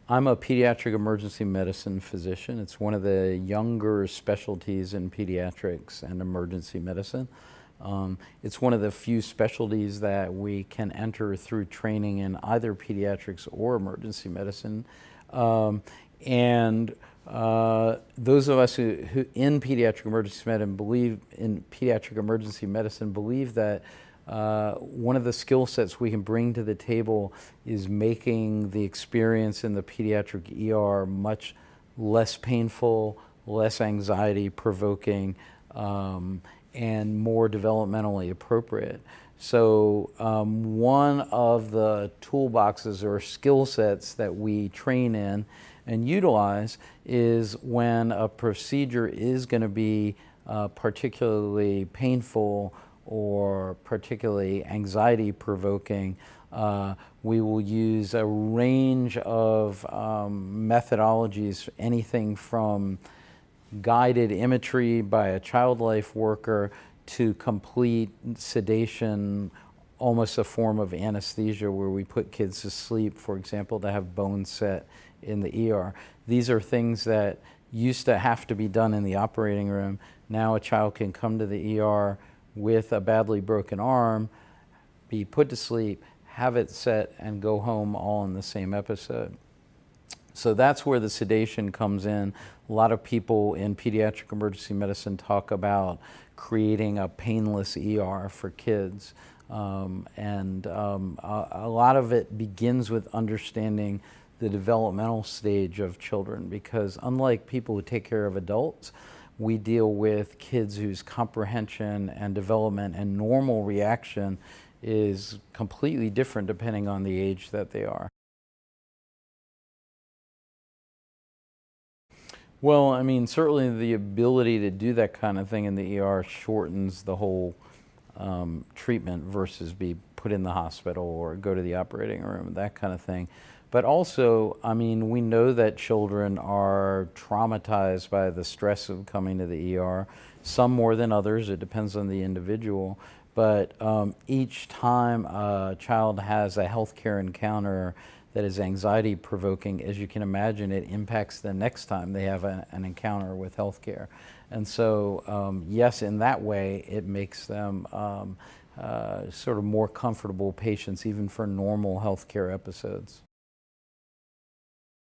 I'm a pediatric emergency medicine physician. It's one of the younger specialties in pediatrics and emergency medicine. It's one of the few specialties that we can enter through training in either pediatrics or emergency medicine. And those of us who in pediatric emergency medicine believe that one of the skill sets we can bring to the table is making the experience in the pediatric ER much less painful, less anxiety provoking, and more developmentally appropriate. So one of the toolboxes or skill sets that we train in and utilize is when a procedure is going to be particularly painful or particularly anxiety provoking, we will use a range of methodologies, anything from guided imagery by a child life worker to complete sedation, almost a form of anesthesia where we put kids to sleep, for example, to have bones set in the ER. These are things that used to have to be done in the operating room. Now a child can come to the ER with a badly broken arm, be put to sleep, have it set, and go home all in the same episode. So that's where the sedation comes in. A lot of people in pediatric emergency medicine talk about creating a painless ER for kids. A lot of it begins with understanding the developmental stage of children, because unlike people who take care of adults, we deal with kids whose comprehension and development and normal reaction is completely different depending on the age that they are. Well, I mean, certainly the ability to do that kind of thing in the ER shortens the whole treatment versus be put in the hospital or go to the operating room, that kind of thing. But also, I mean, we know that children are traumatized by the stress of coming to the ER, some more than others. It depends on the individual. But each time a child has a healthcare encounter that is anxiety provoking, as you can imagine, it impacts the next time they have an encounter with healthcare. And so, yes, in that way, it makes them sort of more comfortable patients, even for normal healthcare episodes.